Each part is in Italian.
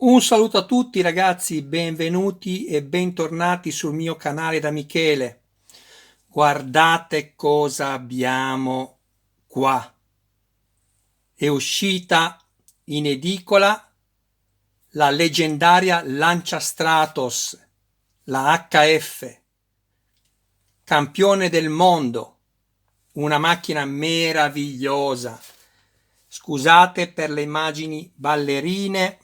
Un saluto a tutti ragazzi, benvenuti e bentornati sul mio canale da Michele. Guardate cosa abbiamo qua. È uscita in edicola la leggendaria Lancia Stratos, la HF, campione del mondo, una macchina meravigliosa. Scusate per le immagini ballerine,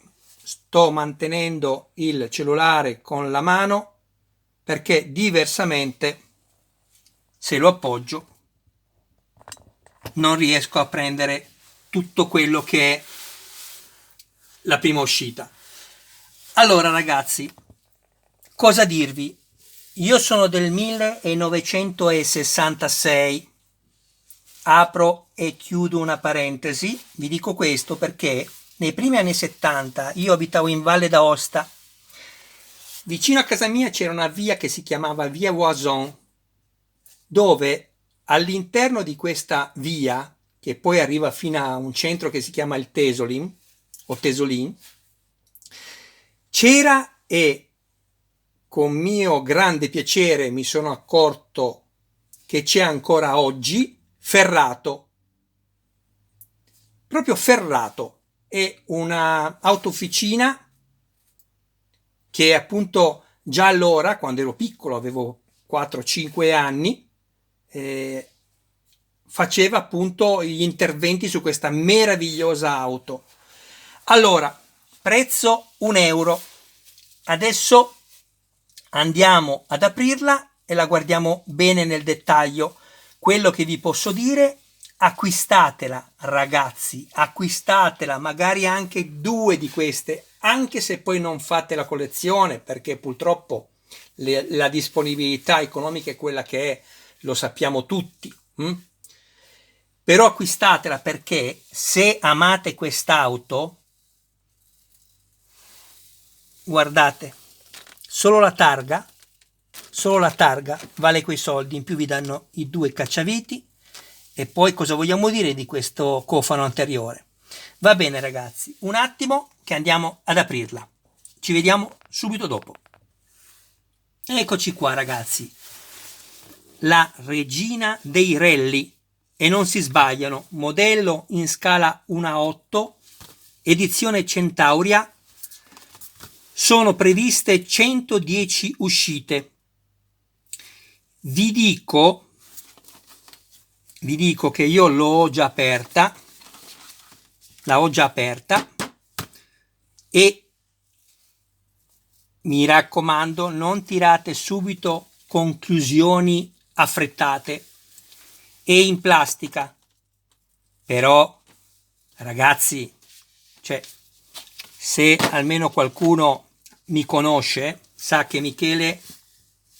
sto mantenendo il cellulare con la mano perché diversamente se lo appoggio non riesco a prendere tutto quello che è la prima uscita. Allora ragazzi, cosa dirvi? Io sono del 1966. Apro e chiudo una parentesi, vi dico questo perché nei primi anni 70 io abitavo in Valle d'Aosta. Vicino a casa mia c'era una via che si chiamava via Voison, dove all'interno di questa via, che poi arriva fino a un centro che si chiama il Tesolin, o Tesolin, c'era, e con mio grande piacere mi sono accorto che c'è ancora oggi, Ferrato. Proprio Ferrato è una autofficina che appunto già allora, quando ero piccolo, avevo 4-5 anni, faceva appunto gli interventi su questa meravigliosa auto. Allora, prezzo 1 euro. Adesso andiamo ad aprirla e la guardiamo bene nel dettaglio. Quello che vi posso dire: acquistatela ragazzi, acquistatela, magari anche 2 di queste, anche se poi non fate la collezione, perché purtroppo la disponibilità economica è quella che è, lo sappiamo tutti. Però acquistatela, perché se amate quest'auto, guardate, solo la targa vale quei soldi, in più vi danno i 2 cacciaviti. E poi cosa vogliamo dire di questo cofano anteriore? Va bene ragazzi, un attimo che andiamo ad aprirla. Ci vediamo subito dopo. Eccoci qua ragazzi, la regina dei rally, e non si sbagliano, modello in scala 1:8, edizione Centauria. Sono previste 110 uscite. Vi dico che io la ho già aperta, e mi raccomando, non tirate subito conclusioni affrettate. È in plastica, però ragazzi, cioè, se almeno qualcuno mi conosce sa che Michele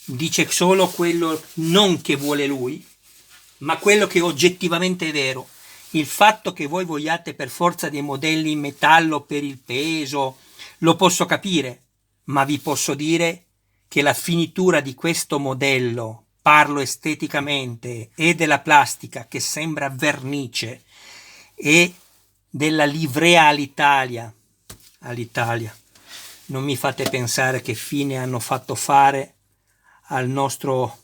dice solo quello non che vuole lui, ma quello che oggettivamente è vero. Il fatto che voi vogliate per forza dei modelli in metallo per il peso lo posso capire, ma vi posso dire che la finitura di questo modello, parlo esteticamente, e della plastica che sembra vernice, e della livrea all'Italia, non mi fate pensare che fine hanno fatto fare al nostro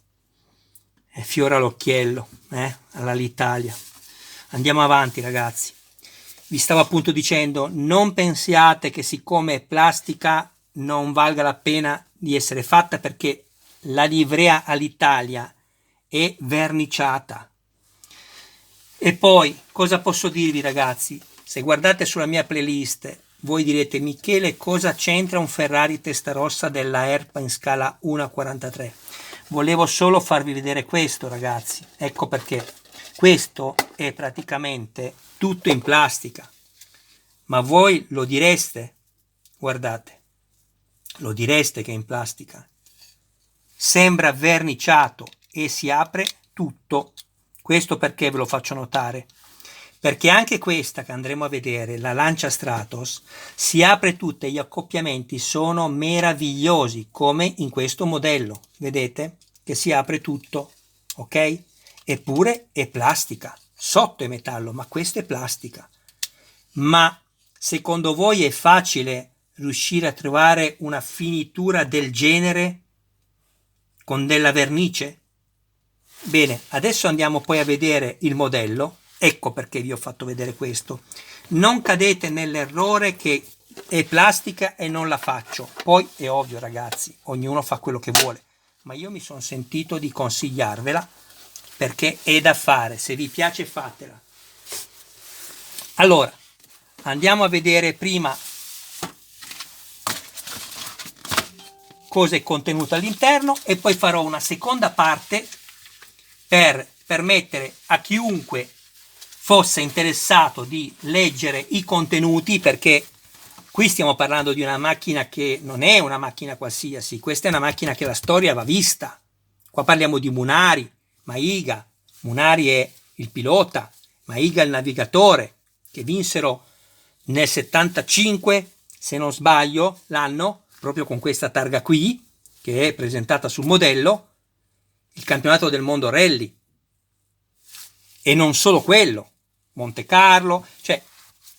fiore all'occhiello, all'Italia. Andiamo avanti ragazzi. Vi stavo appunto dicendo, non pensiate che siccome è plastica non valga la pena di essere fatta, perché la livrea all'Italia è verniciata. E poi cosa posso dirvi ragazzi? Se guardate sulla mia playlist voi direte: Michele, cosa c'entra un Ferrari Testarossa della ERPA in scala 1:43? Volevo solo farvi vedere questo ragazzi, ecco perché. Questo è praticamente tutto in plastica, ma voi lo direste? Guardate, lo direste che è in plastica? Sembra verniciato e si apre tutto. Questo perché ve lo faccio notare? Perché anche questa che andremo a vedere, la Lancia Stratos, si apre tutta e gli accoppiamenti sono meravigliosi, come in questo modello. Vedete che si apre tutto, ok? Eppure è plastica, sotto è metallo, ma questa è plastica. Ma secondo voi è facile riuscire a trovare una finitura del genere con della vernice? Bene, adesso andiamo poi a vedere il modello. Ecco perché vi ho fatto vedere questo. Non cadete nell'errore che è plastica e non la faccio. Poi è ovvio, ragazzi, ognuno fa quello che vuole, ma io mi sono sentito di consigliarvela perché è da fare. Se vi piace, fatela. Allora, andiamo a vedere prima cosa è contenuto all'interno e poi farò una seconda parte per permettere a chiunque fosse interessato di leggere i contenuti, perché qui stiamo parlando di una macchina che non è una macchina qualsiasi, questa è una macchina che la storia va vista. Qua parliamo di Munari, Maiga. Munari è il pilota, Maiga il navigatore, che vinsero nel 75, se non sbaglio, l'anno, proprio con questa targa qui, che è presentata sul modello, il campionato del mondo rally. E non solo quello, Monte Carlo, cioè,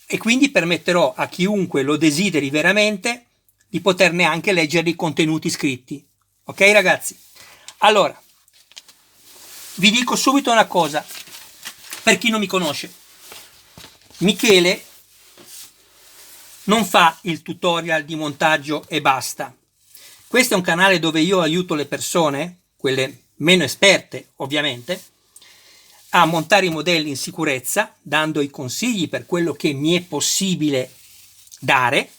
e quindi permetterò a chiunque lo desideri veramente di poterne anche leggere i contenuti scritti. Ok, ragazzi? Allora, vi dico subito una cosa, per chi non mi conosce. Michele non fa il tutorial di montaggio e basta. Questo è un canale dove io aiuto le persone, quelle meno esperte ovviamente, a montare i modelli in sicurezza, dando i consigli per quello che mi è possibile dare,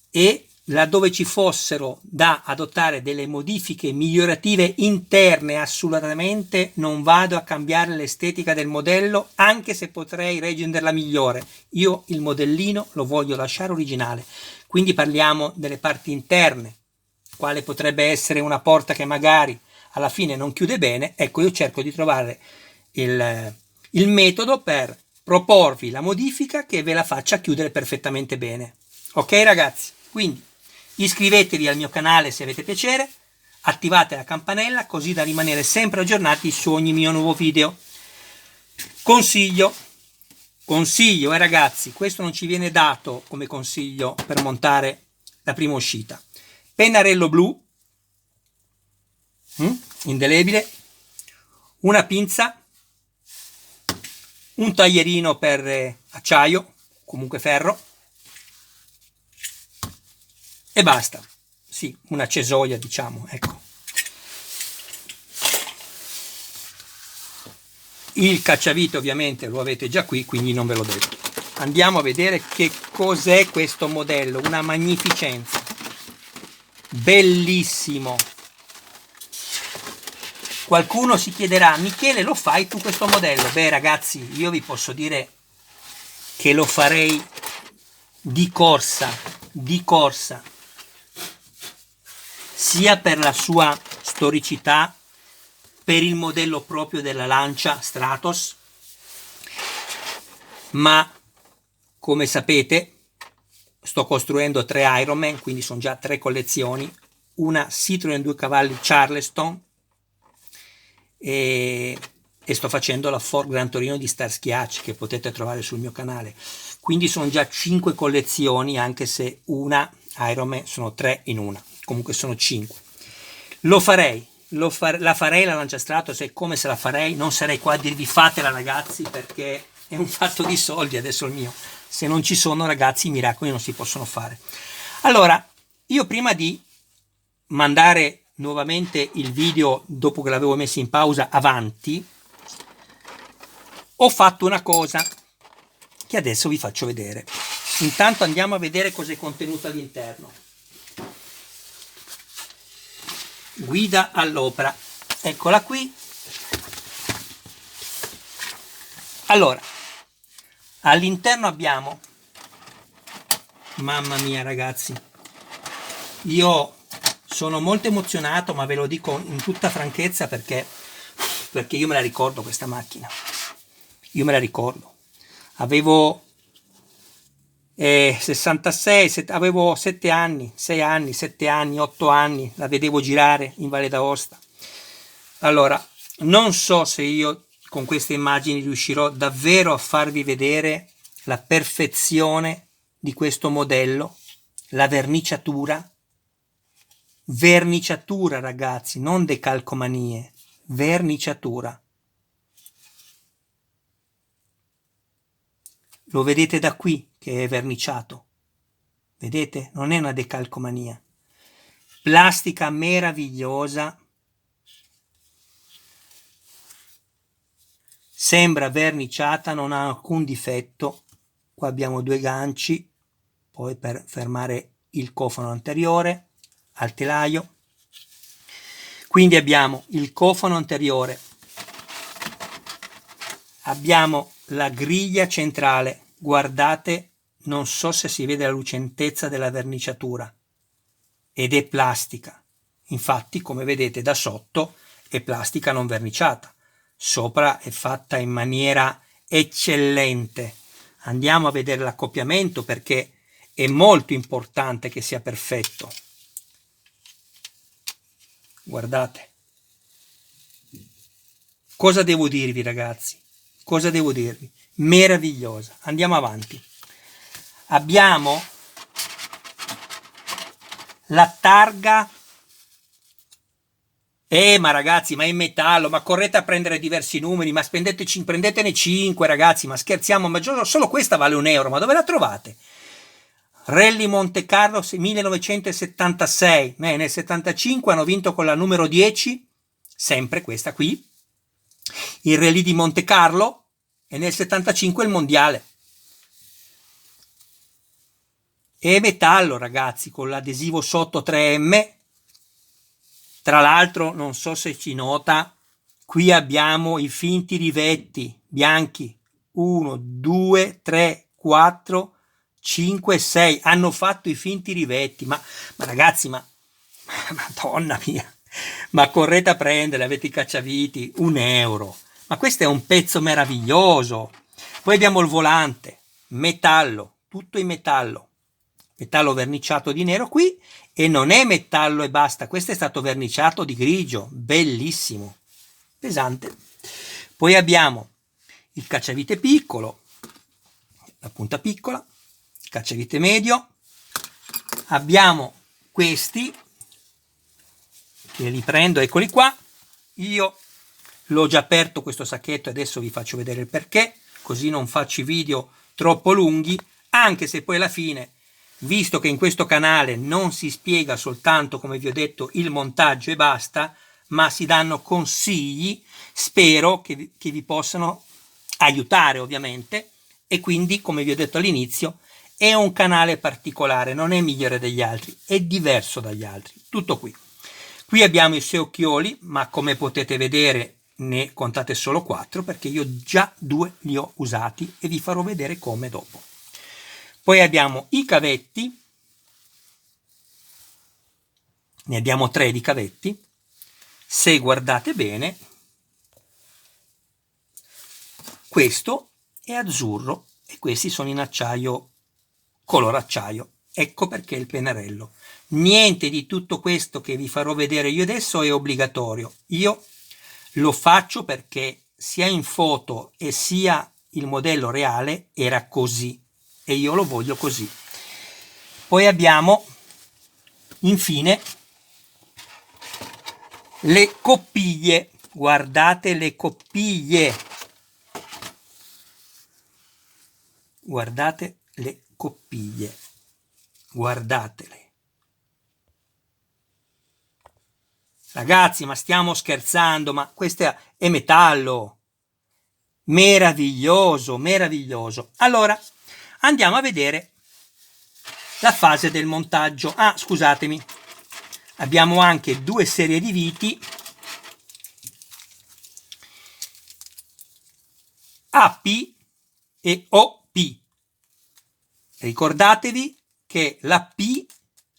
e laddove ci fossero da adottare delle modifiche migliorative interne, assolutamente non vado a cambiare l'estetica del modello, anche se potrei renderla migliore. Io il modellino lo voglio lasciare originale. Quindi parliamo delle parti interne, quale potrebbe essere una porta che magari alla fine non chiude bene. Ecco, io cerco di trovare il metodo per proporvi la modifica che ve la faccia chiudere perfettamente bene. Ok, ragazzi? Quindi iscrivetevi al mio canale se avete piacere, attivate la campanella così da rimanere sempre aggiornati su ogni mio nuovo video. Consiglio, ragazzi, questo non ci viene dato come consiglio per montare la prima uscita. Pennarello blu, indelebile, una pinza, un taglierino per acciaio, comunque ferro, e basta. Sì, una cesoia, diciamo, ecco. Il cacciavite ovviamente lo avete già qui, quindi non ve l'ho detto. Andiamo a vedere che cos'è questo modello, una magnificenza. Bellissimo. Qualcuno si chiederà: Michele, lo fai tu questo modello? Beh, ragazzi, io vi posso dire che lo farei di corsa, sia per la sua storicità, per il modello proprio della Lancia Stratos, ma come sapete sto costruendo 3 Ironman, quindi sono già 3 collezioni, una Citroen 2 cavalli Charleston e sto facendo la Ford Gran Torino di Starsky Hutch, che potete trovare sul mio canale. Quindi sono già 5 collezioni, anche se una Ironman sono 3 in una, comunque sono 5. Lo farei, la farei la Lancia Stratos, e come se la farei non sarei qua a dirvi fatela, ragazzi, perché è un fatto di soldi adesso il mio. Se non ci sono, ragazzi, i miracoli non si possono fare. Allora, io prima di mandare nuovamente il video, dopo che l'avevo messo in pausa, avanti, ho fatto una cosa che adesso vi faccio vedere. Intanto andiamo a vedere cosa è contenuto all'interno. Guida all'opera, eccola qui. Allora, all'interno abbiamo, mamma mia ragazzi, io sono molto emozionato, ma ve lo dico in tutta franchezza perché io me la ricordo questa macchina. Io me la ricordo. Avevo 66, avevo 7 anni, 6 anni, 7 anni, 8 anni, la vedevo girare in Valle d'Aosta. Allora, non so se io con queste immagini riuscirò davvero a farvi vedere la perfezione di questo modello, la verniciatura. Verniciatura, ragazzi, non decalcomanie, verniciatura. Lo vedete da qui che è verniciato, vedete? Non è una decalcomania. Plastica meravigliosa, sembra verniciata, non ha alcun difetto. Qua abbiamo due ganci, poi per fermare il cofano anteriore al telaio. Quindi abbiamo il cofano anteriore, abbiamo la griglia centrale, guardate, non so se si vede la lucentezza della verniciatura, ed è plastica. Infatti, come vedete da sotto, è plastica non verniciata. Sopra è fatta in maniera eccellente. Andiamo a vedere l'accoppiamento perché è molto importante che sia perfetto. Guardate. Cosa devo dirvi, ragazzi? Cosa devo dirvi? Meravigliosa. Andiamo avanti. Abbiamo la targa. Ma ragazzi, ma è in metallo, ma correte a prendere diversi numeri, ma prendetene 5, ragazzi, ma scherziamo, ma solo questa vale €1, ma dove la trovate? Rally Monte Carlo 1976, nel 75 hanno vinto con la numero 10, sempre questa qui, il Rally di Monte Carlo, e nel 75 il mondiale. È metallo, ragazzi, con l'adesivo sotto 3M. Tra l'altro, non so se ci nota, qui abbiamo i finti rivetti bianchi. 1, 2, 3, 4, 5, 6. Hanno fatto i finti rivetti. Ma ragazzi, madonna mia, ma correte a prendere, avete i cacciaviti, €1. Ma questo è un pezzo meraviglioso. Poi abbiamo il volante, metallo, tutto in metallo verniciato di nero qui, e non è metallo e basta, questo è stato verniciato di grigio, bellissimo, pesante. Poi abbiamo il cacciavite piccolo, la punta piccola, il cacciavite medio, abbiamo questi che li prendo, eccoli qua. Io l'ho già aperto questo sacchetto e adesso vi faccio vedere il perché, così non faccio i video troppo lunghi, anche se poi alla fine, visto che in questo canale non si spiega soltanto, come vi ho detto, il montaggio e basta, ma si danno consigli, spero che vi possano aiutare ovviamente, e quindi, come vi ho detto all'inizio, è un canale particolare, non è migliore degli altri, è diverso dagli altri, tutto qui. Qui abbiamo i suoi occhioli, ma come potete vedere ne contate solo 4 perché io già 2 li ho usati e vi farò vedere come dopo. Poi abbiamo i cavetti, ne abbiamo 3 di cavetti. Se guardate bene, questo è azzurro e questi sono in acciaio, color acciaio. Ecco perché il pennarello. Niente di tutto questo che vi farò vedere io adesso è obbligatorio. Io lo faccio perché sia in foto e sia il modello reale era così e io lo voglio così. Poi abbiamo infine le coppiglie. Guardate le coppiglie, guardate le coppiglie, guardatele. Ragazzi, ma stiamo scherzando? Ma questo è metallo, meraviglioso, meraviglioso. Allora andiamo a vedere la fase del montaggio. Scusatemi, abbiamo anche 2 serie di viti AP e OP. Ricordatevi che la P,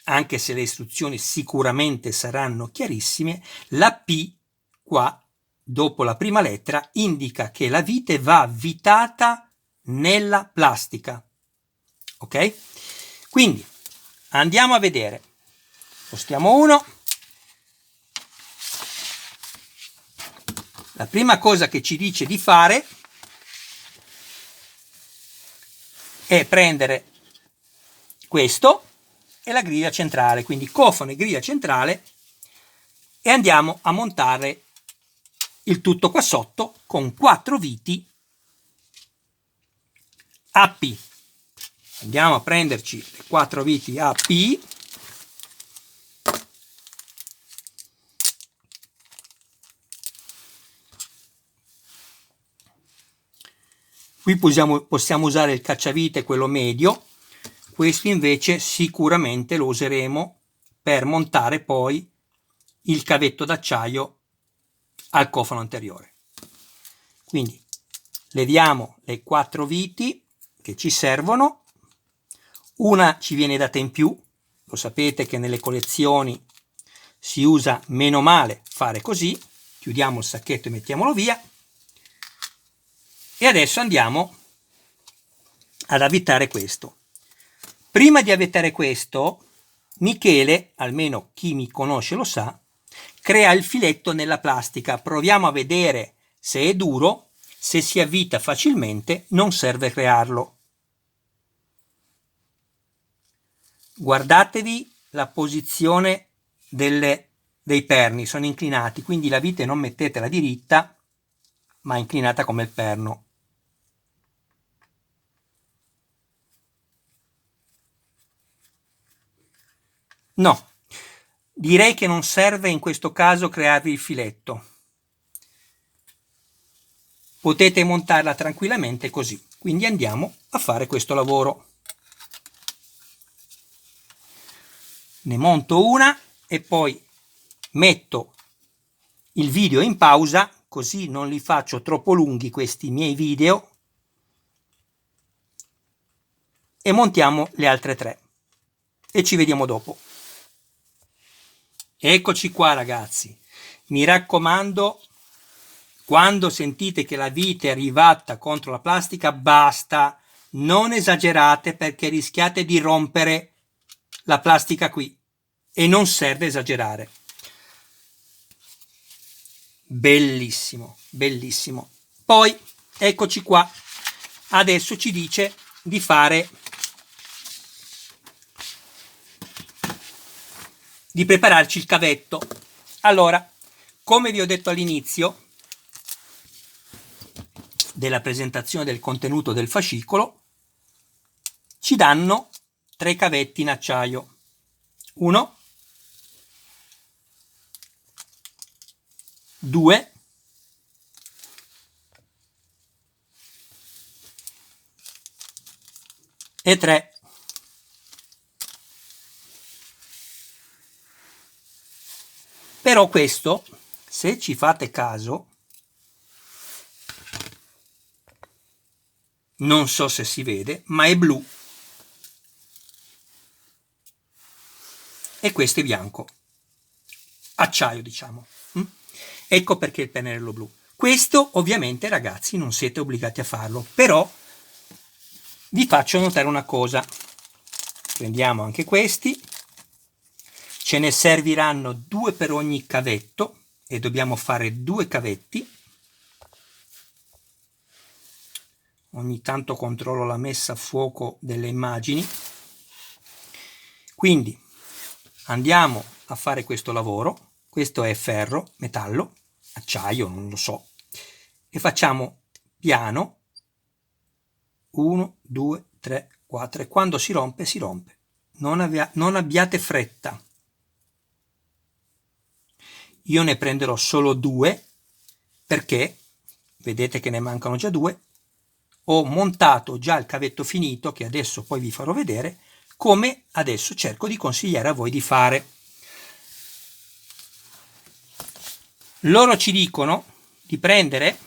anche se le istruzioni sicuramente saranno chiarissime, la P qua dopo la prima lettera indica che la vite va avvitata nella plastica. Ok? Quindi andiamo a vedere. Spostiamo uno. La prima cosa che ci dice di fare è prendere questo e la griglia centrale, quindi cofano e griglia centrale, e andiamo a montare il tutto qua sotto con 4 viti AP. Andiamo a prenderci le 4 viti AP, qui possiamo usare il cacciavite, quello medio. Questo invece sicuramente lo useremo per montare poi il cavetto d'acciaio al cofano anteriore. Quindi leviamo le 4 viti che ci servono, una ci viene data in più, lo sapete che nelle collezioni si usa meno male fare così, chiudiamo il sacchetto e mettiamolo via, e adesso andiamo ad avvitare questo. Prima di avvitare questo, Michele, almeno chi mi conosce lo sa, crea il filetto nella plastica. Proviamo a vedere se è duro, se si avvita facilmente, non serve crearlo. Guardatevi la posizione dei perni, sono inclinati, quindi la vite non mettetela diritta, ma inclinata come il perno. No, direi che non serve in questo caso crearvi il filetto. Potete montarla tranquillamente così. Quindi andiamo a fare questo lavoro. Ne monto una e poi metto il video in pausa, così non li faccio troppo lunghi questi miei video, e montiamo le altre 3 e ci vediamo dopo. Eccoci qua ragazzi, mi raccomando, quando sentite che la vite è arrivata contro la plastica, basta, non esagerate perché rischiate di rompere la plastica qui e non serve esagerare. Bellissimo, bellissimo. Poi eccoci qua, adesso ci dice di prepararci il cavetto. Allora, come vi ho detto all'inizio della presentazione del contenuto del fascicolo, ci danno 3 cavetti in acciaio. 1, 2 e 3. Però questo, se ci fate caso, non so se si vede, ma è blu e questo è bianco, acciaio diciamo. Ecco perché il pennarello blu. Questo ovviamente ragazzi non siete obbligati a farlo, però vi faccio notare una cosa. Prendiamo anche questi, ce ne serviranno 2 per ogni cavetto e dobbiamo fare 2 cavetti. Ogni tanto controllo la messa a fuoco delle immagini. Quindi andiamo a fare questo lavoro. Questo è ferro, metallo, acciaio, non lo so. E facciamo piano. 1, 2, 3, 4. E quando si rompe, si rompe. Non abbiate fretta. Io ne prenderò solo 2 perché, vedete che ne mancano già 2, ho montato già il cavetto finito, che adesso poi vi farò vedere, come adesso cerco di consigliare a voi di fare. Loro ci dicono di prendere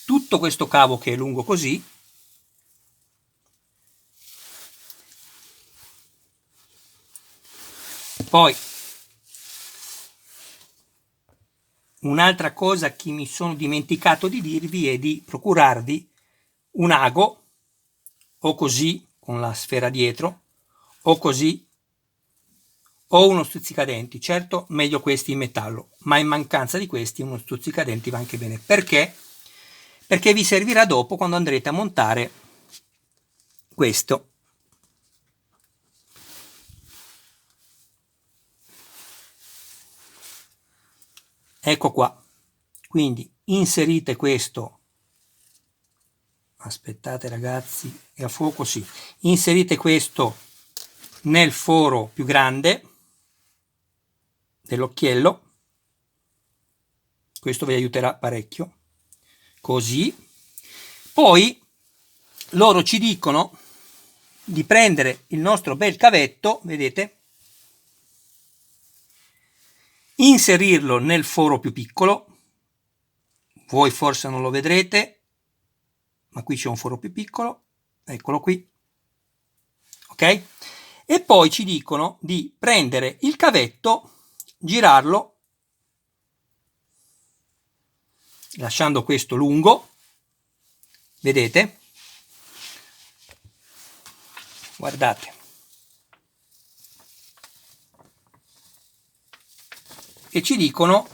tutto questo cavo che è lungo così, poi un'altra cosa che mi sono dimenticato di dirvi è di procurarvi un ago, o così con la sfera dietro, o così, o uno stuzzicadenti. Certo, meglio questi in metallo, ma in mancanza di questi uno stuzzicadenti va anche bene. Perché? Perché vi servirà dopo quando andrete a montare questo. ecco qua. Quindi inserite questo, aspettate ragazzi, è a fuoco, sì, inserite questo nel foro più grande dell'occhiello, questo vi aiuterà parecchio, così. Poi loro ci dicono di prendere il nostro bel cavetto, vedete, inserirlo nel foro più piccolo, voi forse non lo vedrete, ma qui c'è un foro più piccolo, eccolo qui, ok? E poi ci dicono di prendere il cavetto, girarlo, lasciando questo lungo, vedete? Guardate. E ci dicono,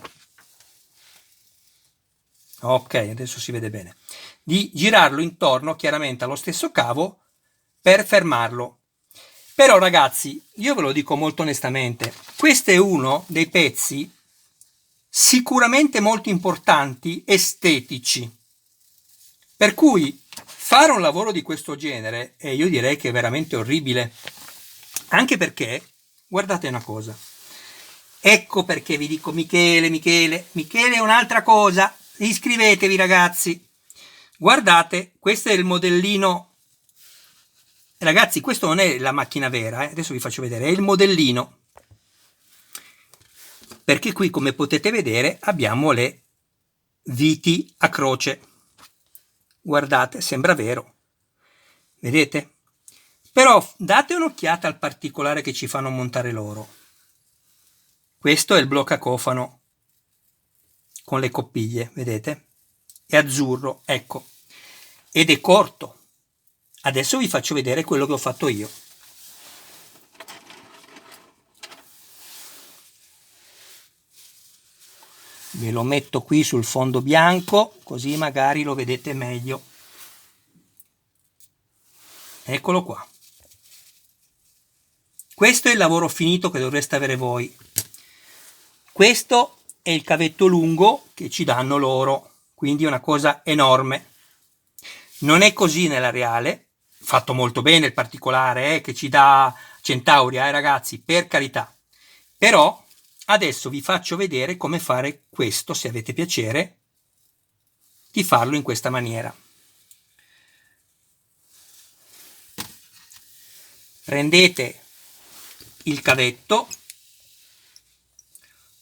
ok, adesso si vede bene, di girarlo intorno chiaramente allo stesso cavo per fermarlo. Però ragazzi, io ve lo dico molto onestamente, questo è uno dei pezzi sicuramente molto importanti, estetici, per cui fare un lavoro di questo genere, io direi che è veramente orribile, anche perché, guardate una cosa, ecco perché vi dico Michele è un'altra cosa, iscrivetevi ragazzi, guardate, questo è il modellino. Ragazzi, questo non è la macchina vera, adesso vi faccio vedere, è il modellino. Perché qui, come potete vedere, abbiamo le viti a croce. Guardate, sembra vero. Vedete? Però date un'occhiata al particolare che ci fanno montare loro. Questo è il bloccacofano con le coppiglie, vedete? È azzurro, ecco. Ed è corto. Adesso vi faccio vedere quello che ho fatto io. Ve lo metto qui sul fondo bianco, così magari lo vedete meglio. Eccolo qua. Questo è il lavoro finito che dovreste avere voi. Questo è il cavetto lungo che ci danno loro, quindi è una cosa enorme. Non è così nella reale, fatto molto bene il particolare che ci dà Centauria, ragazzi, per carità. Però adesso vi faccio vedere come fare questo, se avete piacere di farlo in questa maniera. Prendete il cavetto,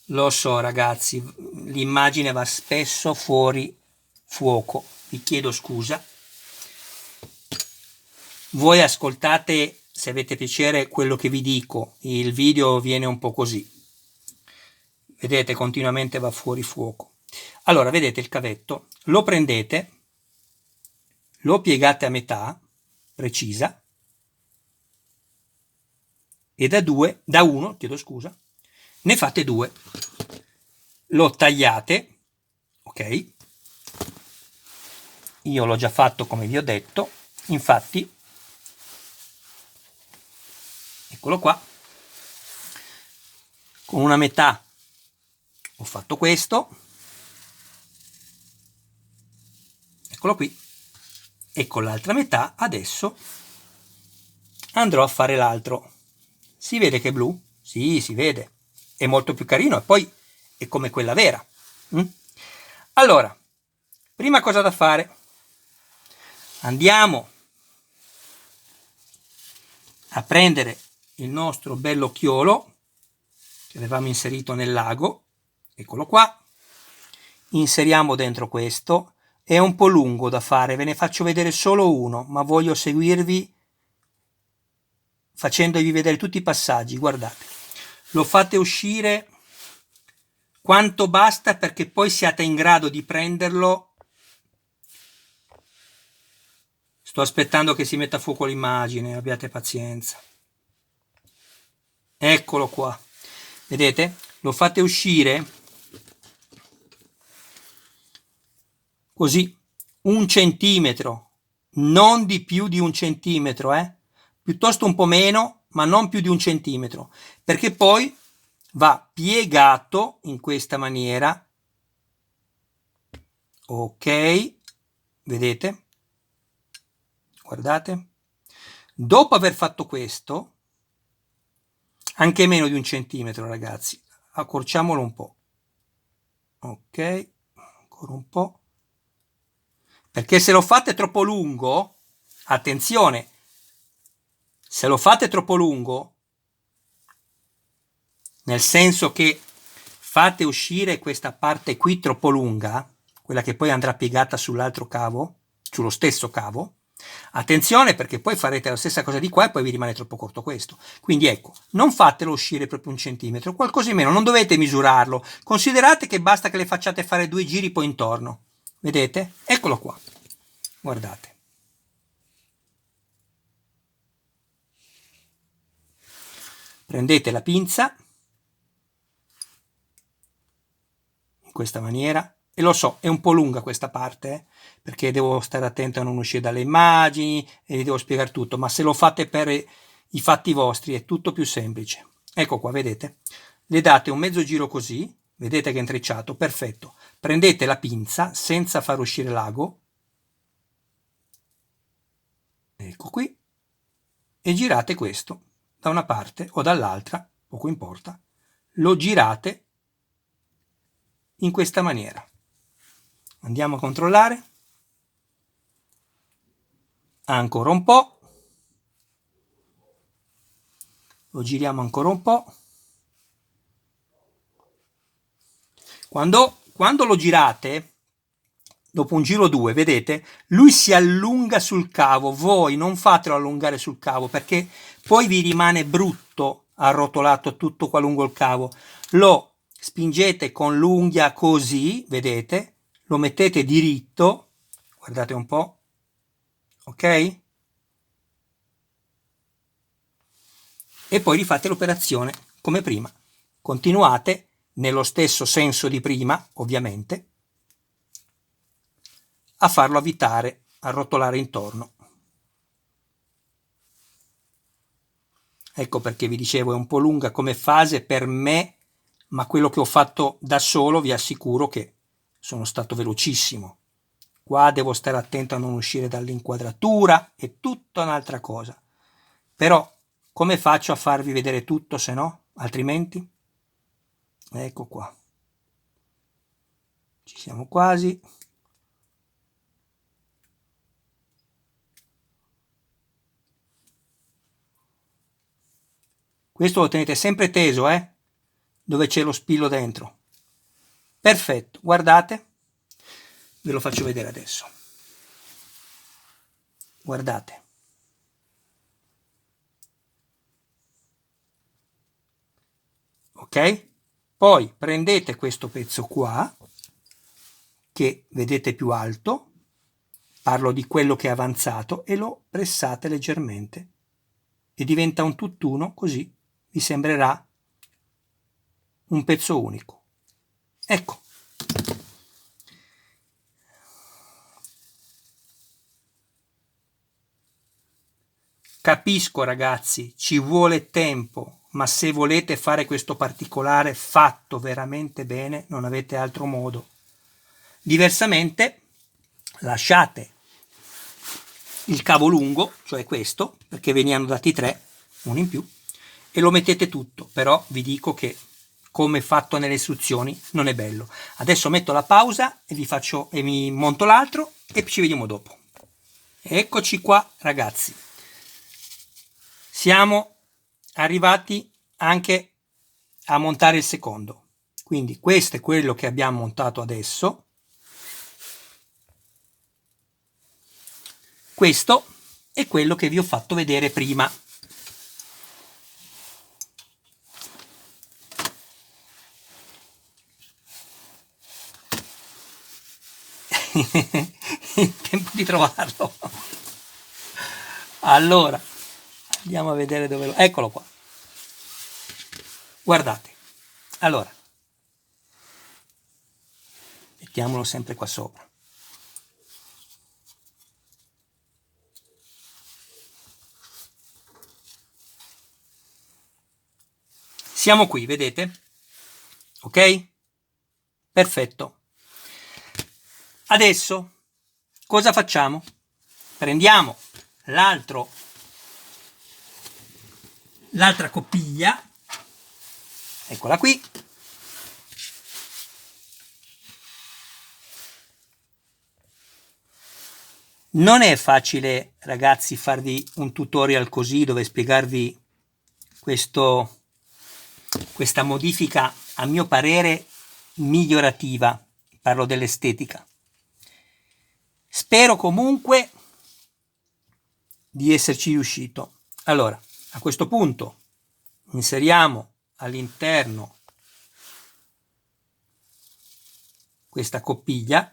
lo so ragazzi, l'immagine va spesso fuori fuoco, vi chiedo scusa. Voi ascoltate, se avete piacere, quello che vi dico, il video viene un po' così. Vedete, continuamente va fuori fuoco. Allora, vedete il cavetto, lo prendete, lo piegate a metà, precisa, e da uno, chiedo scusa, ne fate due. Lo tagliate, ok? Io l'ho già fatto come vi ho detto, infatti, eccolo qua, con una metà ho fatto questo, eccolo qui, e con l'altra metà adesso andrò a fare l'altro. Si vede che è blu? Sì, si vede, è molto più carino e poi è come quella vera. Allora, prima cosa da fare, andiamo a prendere il nostro bell'occhiolo che avevamo inserito nel lago, eccolo qua, inseriamo dentro questo, è un po' lungo da fare, ve ne faccio vedere solo uno, ma voglio seguirvi facendovi vedere tutti i passaggi. Guardate, lo fate uscire quanto basta perché poi siate in grado di prenderlo. Sto aspettando che si metta a fuoco l'immagine, abbiate pazienza. Eccolo qua, vedete? Lo fate uscire così, 1 centimetro, non di più di 1 centimetro, piuttosto un po' meno, ma non più di 1 centimetro, perché poi va piegato in questa maniera ok, vedete, guardate, dopo aver fatto questo, anche meno di 1 centimetro, ragazzi, accorciamolo un po', ok, ancora un po', perché se lo fate troppo lungo, attenzione, se lo fate troppo lungo, nel senso che fate uscire questa parte qui troppo lunga, quella che poi andrà piegata sull'altro cavo, sullo stesso cavo, attenzione perché poi farete la stessa cosa di qua e poi vi rimane troppo corto questo. Quindi ecco, non fatelo uscire proprio 1 centimetro, qualcosa in meno, non dovete misurarlo, considerate che basta che le facciate fare 2 giri poi intorno, vedete? Eccolo qua, guardate. Prendete la pinza, in questa maniera, e lo so, è un po' lunga questa parte, perché devo stare attento a non uscire dalle immagini e vi devo spiegare tutto, ma se lo fate per i fatti vostri è tutto più semplice. Ecco qua, vedete? Le date un mezzo giro così, vedete che è intrecciato, perfetto. Prendete la pinza senza far uscire l'ago, ecco qui, e girate questo da una parte o dall'altra, poco importa, lo girate in questa maniera. Andiamo a controllare, ancora un po', lo giriamo ancora un po'. Quando lo girate, dopo un giro 2, vedete, lui si allunga sul cavo, voi non fatelo allungare sul cavo perché poi vi rimane brutto arrotolato tutto qua lungo il cavo. Lo spingete con l'unghia così, vedete, lo mettete diritto, guardate un po', ok? E poi rifate l'operazione come prima. Continuate nello stesso senso di prima, ovviamente, a farlo avvitare, a rotolare intorno. Ecco perché vi dicevo, è un po' lunga come fase per me, ma quello che ho fatto da solo vi assicuro che sono stato velocissimo. Qua devo stare attento a non uscire dall'inquadratura, è tutta un'altra cosa. Però come faccio a farvi vedere tutto se no? Altrimenti? Ecco qua. Ci siamo quasi. Questo lo tenete sempre teso, dove c'è lo spillo dentro. Perfetto, guardate, ve lo faccio vedere adesso. Guardate. Ok? Poi prendete questo pezzo qua, che vedete più alto, parlo di quello che è avanzato, e lo pressate leggermente. E diventa un tutt'uno, così vi sembrerà un pezzo unico. Ecco. Capisco ragazzi, ci vuole tempo, ma se volete fare questo particolare fatto veramente bene, non avete altro modo. Diversamente lasciate il cavo lungo, cioè questo, perché ve ne hanno dati 3, uno in più, e lo mettete tutto, però vi dico che come fatto nelle istruzioni non è bello. Adesso metto la pausa e vi monto l'altro e ci vediamo dopo. Eccoci qua ragazzi. Siamo arrivati anche a montare il secondo. Quindi questo è quello che abbiamo montato adesso. Questo è quello che vi ho fatto vedere prima. Il tempo di trovarlo. Allora, andiamo a vedere dove lo... Eccolo qua. Guardate. Allora, mettiamolo sempre qua sopra. Siamo qui, vedete? Ok? Perfetto. Adesso cosa facciamo? Prendiamo l'altra coppiglia, eccola qui, non è facile ragazzi farvi un tutorial così dove spiegarvi questa modifica a mio parere migliorativa, parlo dell'estetica. Spero comunque di esserci riuscito. Allora, a questo punto inseriamo all'interno questa coppiglia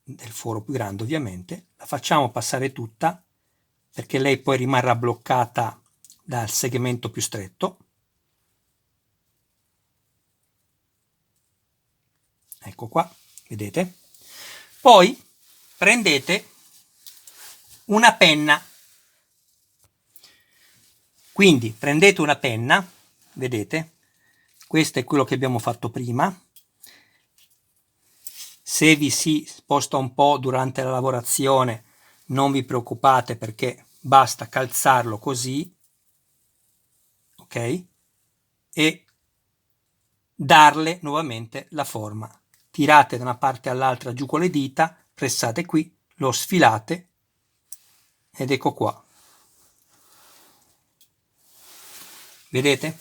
del foro più grande, ovviamente la facciamo passare tutta perché lei poi rimarrà bloccata dal segmento più stretto. Ecco qua, vedete? Poi prendete una penna, quindi prendete una penna, vedete? Questo è quello che abbiamo fatto prima. Se vi si sposta un po' durante la lavorazione non vi preoccupate perché basta calzarlo così, ok? E darle nuovamente la forma. Tirate da una parte all'altra giù con le dita, pressate qui, lo sfilate ed ecco qua. Vedete?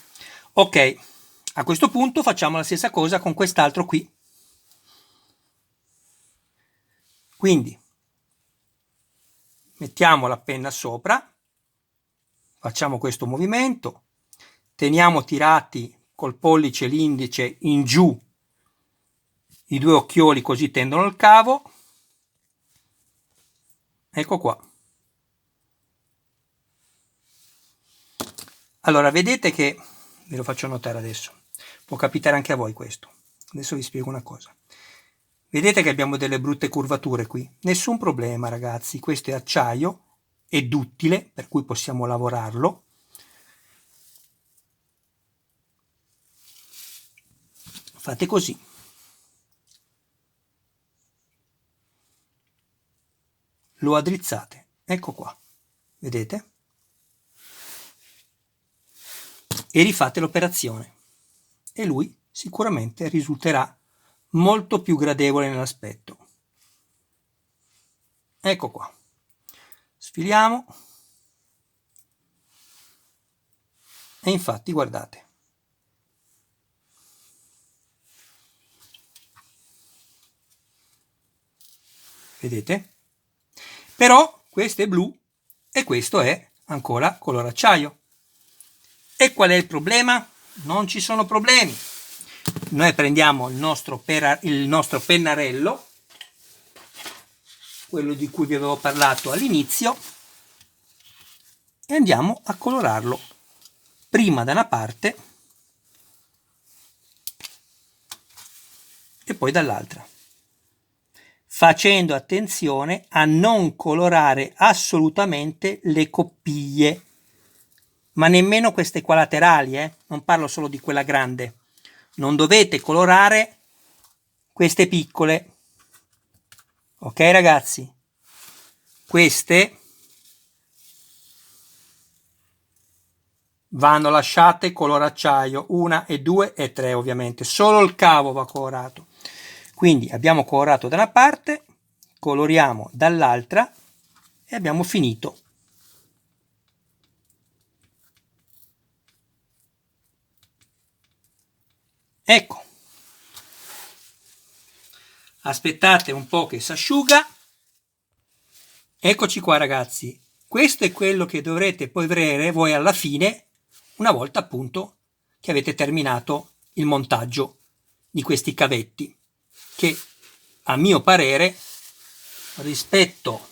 Ok, a questo punto facciamo la stessa cosa con quest'altro qui. Quindi mettiamo la penna sopra, facciamo questo movimento, teniamo tirati col pollice e l'indice in giù i due occhioli così tendono il cavo. Ecco qua. Allora vedete che, ve lo faccio notare adesso, può capitare anche a voi questo. Adesso vi spiego una cosa. Vedete che abbiamo delle brutte curvature qui? Nessun problema ragazzi, questo è acciaio, è duttile, per cui possiamo lavorarlo. Fate così. Lo addrizzate, ecco qua, vedete? E rifate l'operazione. E lui sicuramente risulterà molto più gradevole nell'aspetto. Ecco qua. Sfiliamo. E infatti guardate. Vedete? Però questo è blu e questo è ancora color acciaio. E qual è il problema? Non ci sono problemi. Noi prendiamo il nostro pennarello, quello di cui vi avevo parlato all'inizio, e andiamo a colorarlo prima da una parte e poi dall'altra, facendo attenzione a non colorare assolutamente le coppiglie, ma nemmeno queste qua laterali, non parlo solo di quella grande. Non dovete colorare queste piccole, ok ragazzi? Queste vanno lasciate color acciaio, 1 e 2 e 3 ovviamente, solo il cavo va colorato. Quindi abbiamo colorato da una parte, coloriamo dall'altra e abbiamo finito. Ecco, aspettate un po' che si asciuga. Eccoci qua ragazzi, questo è quello che dovrete poi vedere voi alla fine, una volta appunto che avete terminato il montaggio di questi cavetti, che a mio parere rispetto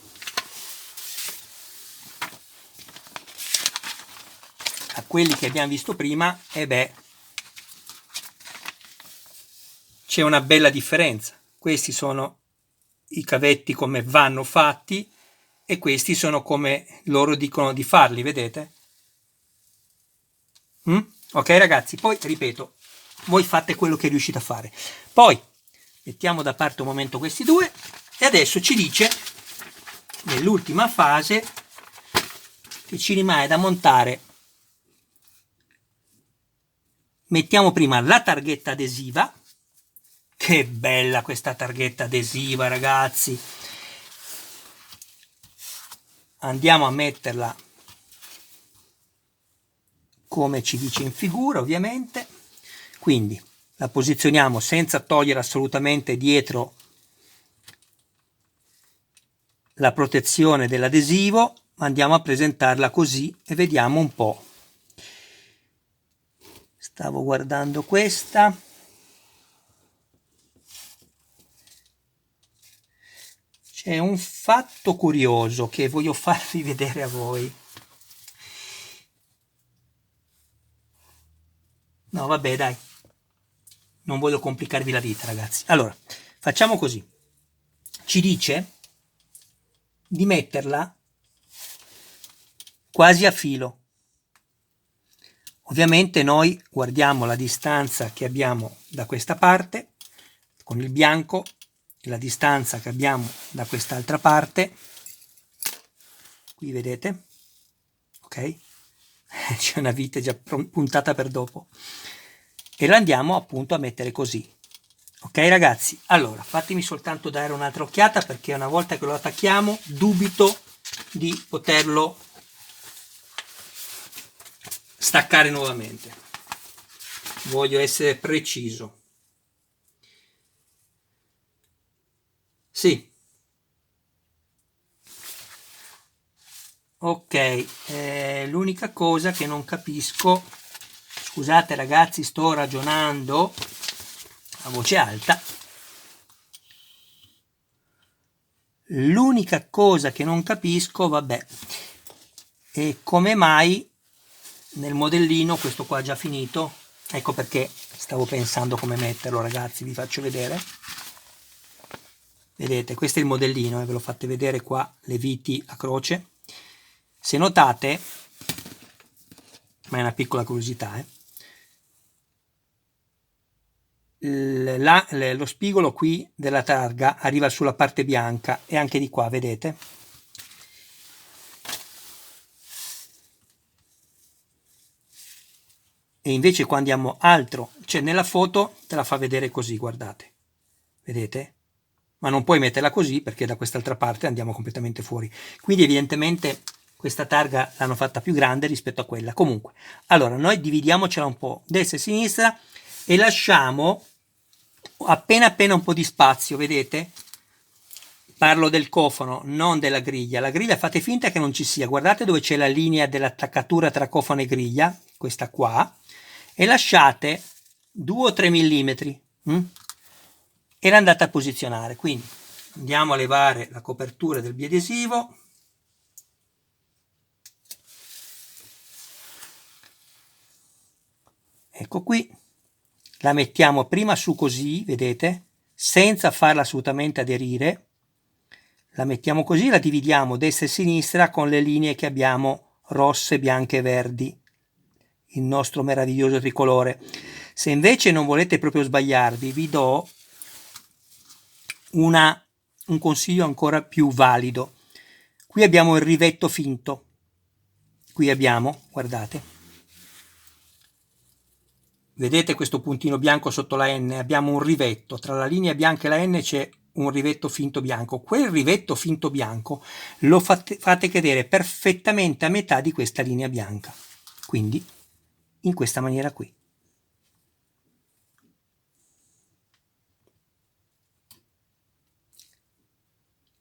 a quelli che abbiamo visto prima, c'è una bella differenza. Questi sono i cavetti come vanno fatti e questi sono come loro dicono di farli, vedete? Ok ragazzi, poi ripeto, voi fate quello che riuscite a fare. Poi mettiamo da parte un momento questi due E adesso ci dice, nell'ultima fase, che ci rimane da montare. Mettiamo prima la targhetta adesiva. Che bella questa targhetta adesiva, ragazzi! Andiamo a metterla come ci dice in figura, ovviamente. Quindi la posizioniamo senza togliere assolutamente dietro la protezione dell'adesivo, ma andiamo a presentarla così e vediamo un po'. Stavo guardando questa. C'è un fatto curioso che voglio farvi vedere a voi. No, vabbè, dai. Non voglio complicarvi la vita, ragazzi. Allora, facciamo così. Ci dice di metterla quasi a filo. Ovviamente noi guardiamo la distanza che abbiamo da questa parte con il bianco, la distanza che abbiamo da quest'altra parte, qui vedete, ok? C'è una vite già puntata per dopo, e la andiamo appunto a mettere così. Ok ragazzi, allora fatemi soltanto dare un'altra occhiata, perché una volta che lo attacchiamo dubito di poterlo staccare nuovamente. Voglio essere preciso. Sì. Ok, l'unica cosa che non capisco, scusate ragazzi, sto ragionando a voce alta. L'unica cosa che non capisco, vabbè, è come mai nel modellino, questo qua già finito, ecco perché stavo pensando come metterlo, ragazzi, vi faccio vedere. Vedete, questo è il modellino, ve lo fate vedere qua, le viti a croce. Se notate, ma è una piccola curiosità, lo spigolo qui della targa arriva sulla parte bianca e anche di qua, vedete? E invece qua andiamo altro, cioè nella foto te la fa vedere così, guardate, vedete? Ma non puoi metterla così perché da quest'altra parte andiamo completamente fuori. Quindi evidentemente questa targa l'hanno fatta più grande rispetto a quella. Comunque, allora noi dividiamocela un po' destra e sinistra e lasciamo appena un po' di spazio, vedete? Parlo del cofano, non della griglia. La griglia fate finta che non ci sia. Guardate dove c'è la linea dell'attaccatura tra cofano e griglia, questa qua, e lasciate 2 o 3 millimetri e la andate a posizionare. Quindi andiamo a levare la copertura del biadesivo. Ecco qui, la mettiamo prima su così, vedete, senza farla assolutamente aderire. La mettiamo così, la dividiamo destra e sinistra con le linee che abbiamo rosse, bianche e verdi, il nostro meraviglioso tricolore. Se invece non volete proprio sbagliarvi, vi do un consiglio ancora più valido. Qui abbiamo il rivetto finto, qui abbiamo, guardate, vedete questo puntino bianco sotto la N? Abbiamo un rivetto, tra la linea bianca e la N c'è un rivetto finto bianco. Quel rivetto finto bianco lo fate cadere perfettamente a metà di questa linea bianca, quindi in questa maniera qui.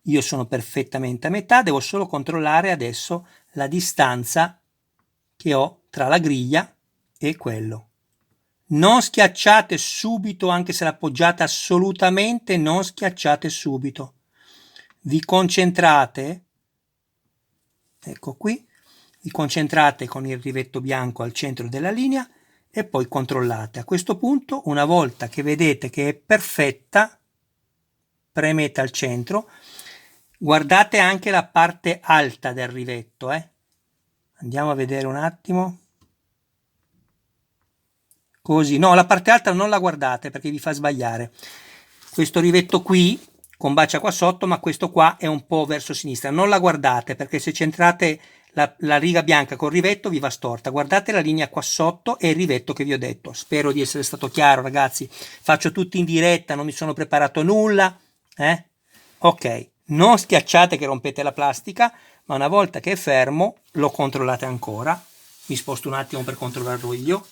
Io sono perfettamente a metà, devo solo controllare adesso la distanza che ho tra la griglia e quello. Non schiacciate subito, anche se l'appoggiate, assolutamente non schiacciate subito. Vi concentrate, ecco qui, vi concentrate con il rivetto bianco al centro della linea e poi controllate. A questo punto, una volta che vedete che è perfetta, premete al centro. Guardate anche la parte alta del rivetto, Andiamo a vedere un attimo. Così, no, la parte alta non la guardate perché vi fa sbagliare. Questo rivetto qui combacia qua sotto, ma questo qua è un po' verso sinistra. Non la guardate, perché se centrate la riga bianca col rivetto vi va storta. Guardate la linea qua sotto e il rivetto che vi ho detto. Spero di essere stato chiaro, ragazzi. Faccio tutto in diretta, non mi sono preparato nulla. Ok, non schiacciate che rompete la plastica, ma una volta che è fermo lo controllate ancora. Mi sposto un attimo per controllarlo io.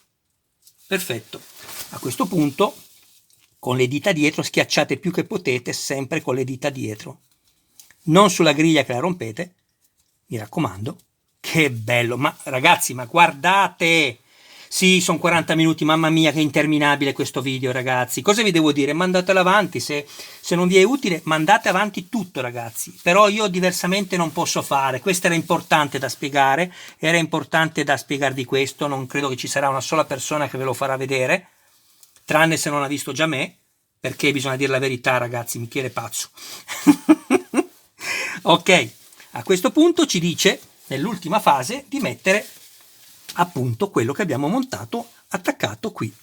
Perfetto. A questo punto con le dita dietro schiacciate più che potete, sempre con le dita dietro, non sulla griglia che la rompete, mi raccomando. Che bello, ma ragazzi, ma guardate, sì, sono 40 minuti, mamma mia che interminabile questo video, ragazzi. Cosa vi devo dire? Mandatelo avanti, se non vi è utile mandate avanti tutto, ragazzi, però io diversamente non posso fare. Questo era importante da spiegare, era importante da spiegarvi questo, non credo che ci sarà una sola persona che ve lo farà vedere, tranne se non ha visto già me, perché bisogna dire la verità, ragazzi, Michele è pazzo. Ok, a questo punto ci dice, nell'ultima fase, di mettere appunto quello che abbiamo montato attaccato qui,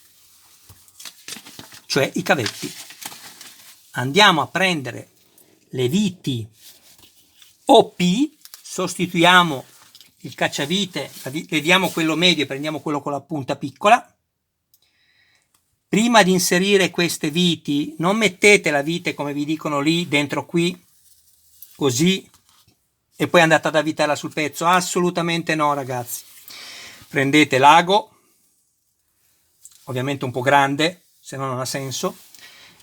cioè i cavetti. Andiamo a prendere le viti OP, sostituiamo il cacciavite, vediamo quello medio e prendiamo quello con la punta piccola. Prima di inserire queste viti, non mettete la vite come vi dicono lì, dentro qui, così, e poi andate ad avvitarla sul pezzo. Assolutamente no, ragazzi. Prendete l'ago, ovviamente un po' grande, se no non ha senso,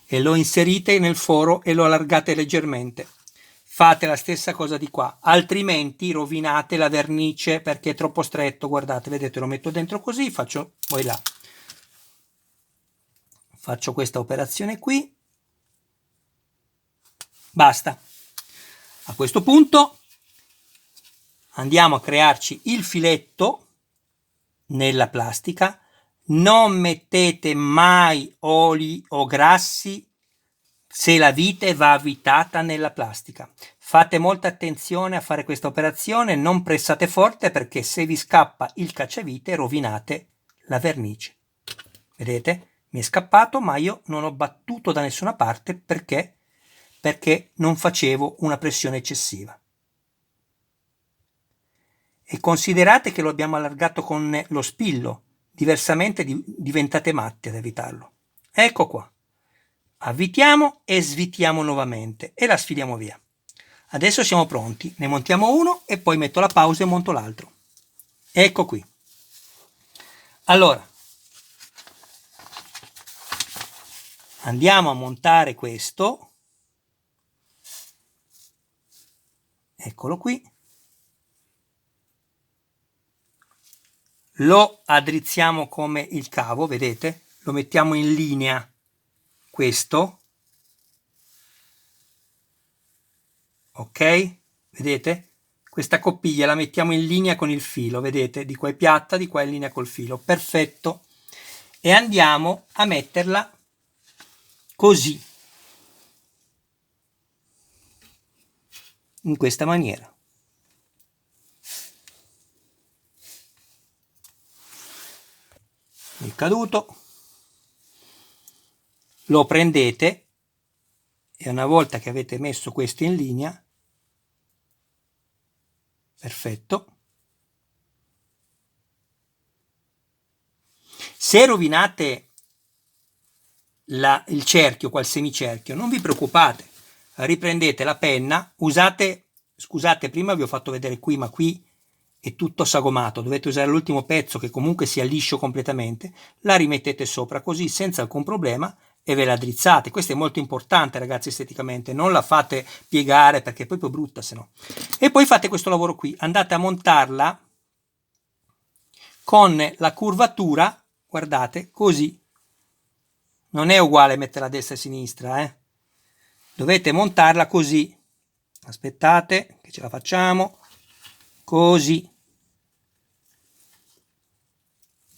e lo inserite nel foro e lo allargate leggermente. Fate la stessa cosa di qua, altrimenti rovinate la vernice perché è troppo stretto. Guardate, vedete, lo metto dentro così, faccio poi là. Faccio questa operazione qui, basta. A questo punto andiamo a crearci il filetto nella plastica. Non mettete mai oli o grassi se la vite va avvitata nella plastica. Fate molta attenzione a fare questa operazione, non pressate forte perché se vi scappa il cacciavite rovinate la vernice. Vedete? Mi è scappato, ma io non ho battuto da nessuna parte perché non facevo una pressione eccessiva. E considerate che lo abbiamo allargato con lo spillo, diversamente diventate matti ad evitarlo. Ecco qua. Avvitiamo e svitiamo nuovamente e la sfiliamo via. Adesso siamo pronti, ne montiamo uno e poi metto la pausa e monto l'altro. Ecco qui. Allora, andiamo a montare questo, eccolo qui, lo addrizziamo come il cavo, vedete? Lo mettiamo in linea, questo, ok? Vedete? Questa coppiglia la mettiamo in linea con il filo, vedete? Di qua è piatta, di qua è in linea col filo, perfetto. E andiamo a metterla così, in questa maniera. Il caduto lo prendete e una volta che avete messo questo in linea, perfetto, se rovinate il cerchio, qual semicerchio, non vi preoccupate, riprendete la penna, usate, scusate, prima vi ho fatto vedere qui, ma qui è tutto sagomato, dovete usare l'ultimo pezzo che comunque sia liscio completamente, la rimettete sopra così senza alcun problema e ve la drizzate. Questo è molto importante, ragazzi, esteticamente, non la fate piegare perché è proprio brutta se no. E poi fate questo lavoro qui, andate a montarla con la curvatura, guardate, così. Non è uguale metterla a destra e a sinistra, dovete montarla così. Aspettate che ce la facciamo, così.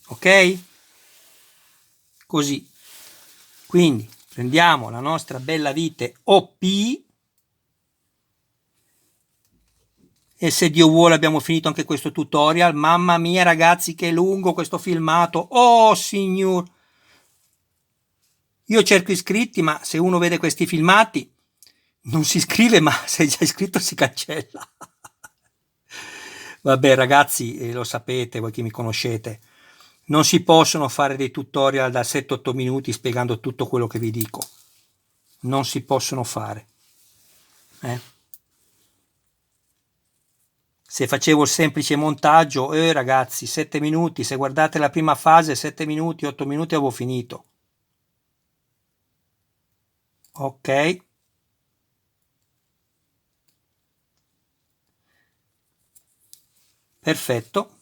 Ok? Così. Quindi prendiamo la nostra bella vite OP e se Dio vuole abbiamo finito anche questo tutorial. Mamma mia, ragazzi, che lungo questo filmato. Oh signor, io cerco iscritti, ma se uno vede questi filmati Non si scrive, ma se è già iscritto si cancella. Vabbè ragazzi, lo sapete voi che mi conoscete, non si possono fare dei tutorial da 7-8 minuti spiegando tutto quello che vi dico. Non si possono fare. Se facevo il semplice montaggio, ragazzi, 7 minuti, se guardate la prima fase, 7 minuti, 8 minuti avevo finito. Ok. Perfetto.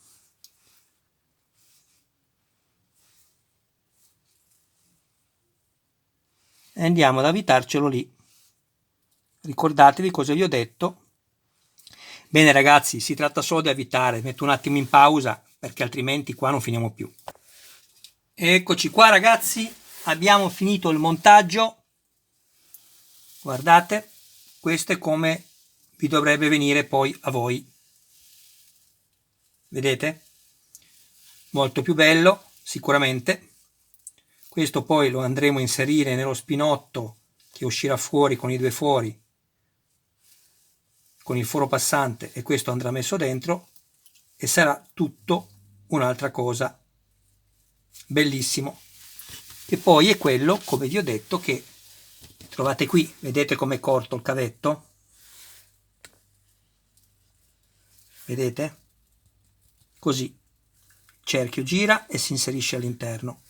E andiamo ad avvitarcelo lì. Ricordatevi cosa vi ho detto. Bene ragazzi, si tratta solo di avvitare, metto un attimo in pausa perché altrimenti qua non finiamo più. Eccoci qua ragazzi, abbiamo finito il montaggio. Guardate, questo è come vi dovrebbe venire poi a voi. Vedete? Molto più bello, sicuramente. Questo poi lo andremo a inserire nello spinotto che uscirà fuori con i due fori, con il foro passante, e questo andrà messo dentro e sarà tutto un'altra cosa. Bellissimo. Che poi è quello, come vi ho detto, che trovate qui. Vedete com'è corto il cavetto? Vedete? Così. Il cerchio gira e si inserisce all'interno.